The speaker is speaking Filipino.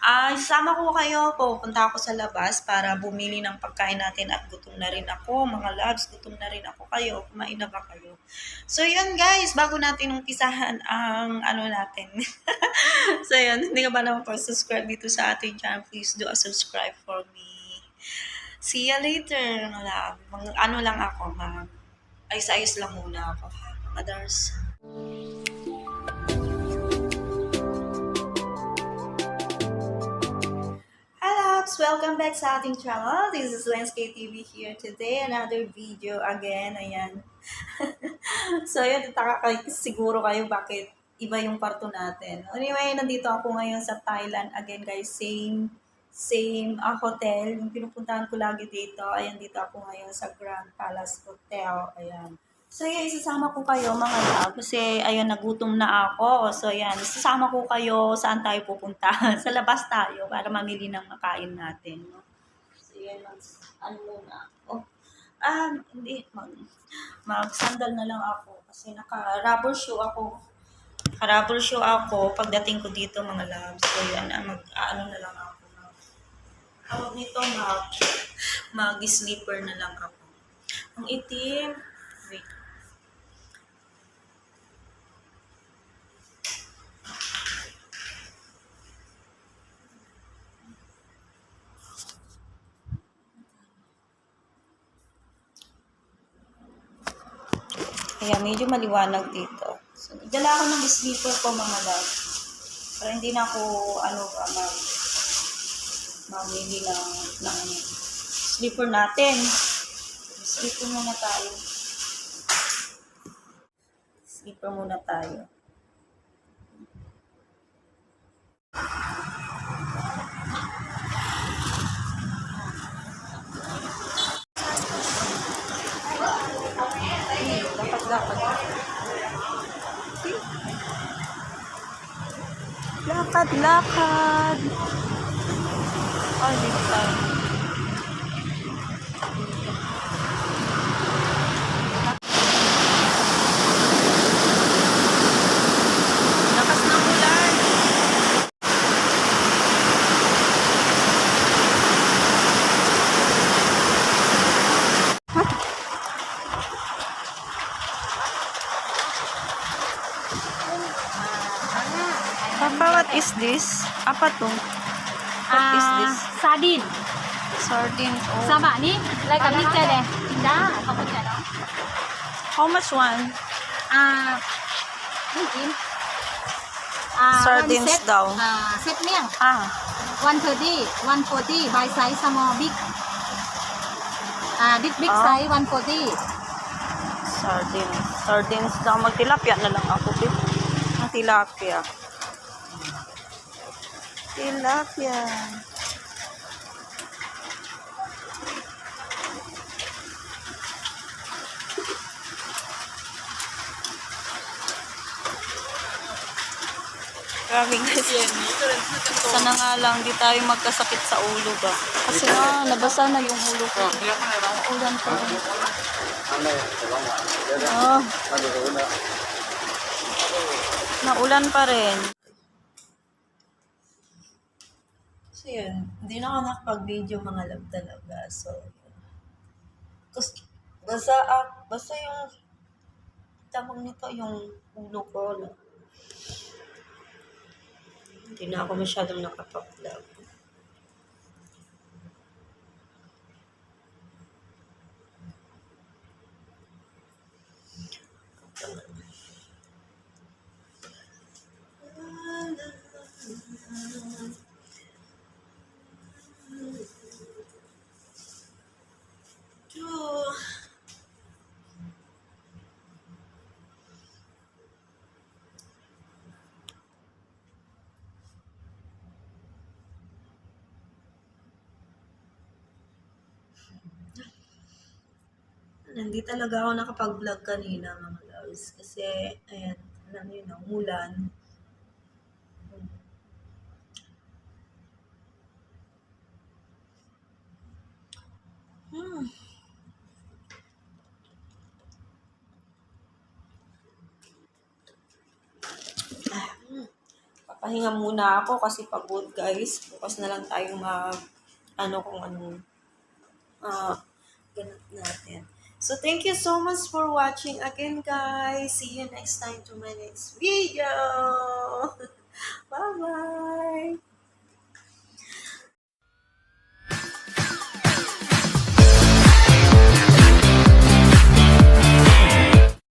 Isama ko kayo, pupunta ako sa labas para bumili ng pagkain natin at gutom na rin ako, mga loves, gutom na rin ako kayo, kumain na ba kayo? So yun guys, bago natin umpisahan ang ano natin. So yun, hindi ka ba naman subscribe dito sa ating channel, please do a subscribe for me. See you later, mga love. Ano lang ako, ayos-ayos lang muna ako, mga dars. Welcome back sa ating channel. This is Landscape TV here today. Another video again. Ayan. So, yun, siguro kayo bakit iba yung parto natin. Anyway, nandito ako ngayon sa Thailand. Again, guys, same hotel. Yung pinupuntahan ko lagi dito. Ayan, dito ako ngayon sa Grand Palace Hotel. Ayan. So, yan, isasama ko kayo mga love. Kasi, ayun, nagutom na ako. So, yan, isasama ko kayo saan tayo pupunta. Sa labas tayo para mamili ng makain natin. No? So, yan, ano muna ako. Hindi, mag-sandal na lang ako. Kasi naka-rubber shoe ako. Naka-rubber shoe ako pagdating ko dito mga love. So, yan, ano na lang ako. Tawag nito, mag-sleeper na lang ako. Ang itim, wait. Kaya medyo maliwanag dito. So, dala ako ng sleeper ko mga love. Para hindi na ako, mamili ng sleeper natin. Sleeper muna tayo. Sleeper muna tayo. Lakad. Oh, dito tayo. Lakas ng ulan. Papa, what is this? Apa to? What is this? Sardine. Sardines. Oh. Sama ni, like a picture deh. Dah, kamu cakap. How much one? Mungkin. Sardines set, daw. Set miang. 130, 140 by size sama big. Big size 140. Sardines daw. Magtilapia na lang ako. Ang tilapia. Tilapia. Grabe guys. Sana nga lang di tayo magkasakit sa ulo ba. Kasi nabasa na yung ulo ko. Ulan pa rin. Naulan pa rin. So yun, hindi na ako nakapag-video mga love talaga. So, basta yung tamang nito, yung ulo ko. No? Hindi na ako masyadong nakapag-vlog. Hindi talaga ako nakapag-vlog kanina mga loves. Kasi, ayan, alam niyo na, umulan. pahinga muna ako kasi pagod guys. Bukas na lang tayo kung ano, ganap natin. So, thank you so much for watching again, guys. See you next time to my next video. Bye-bye.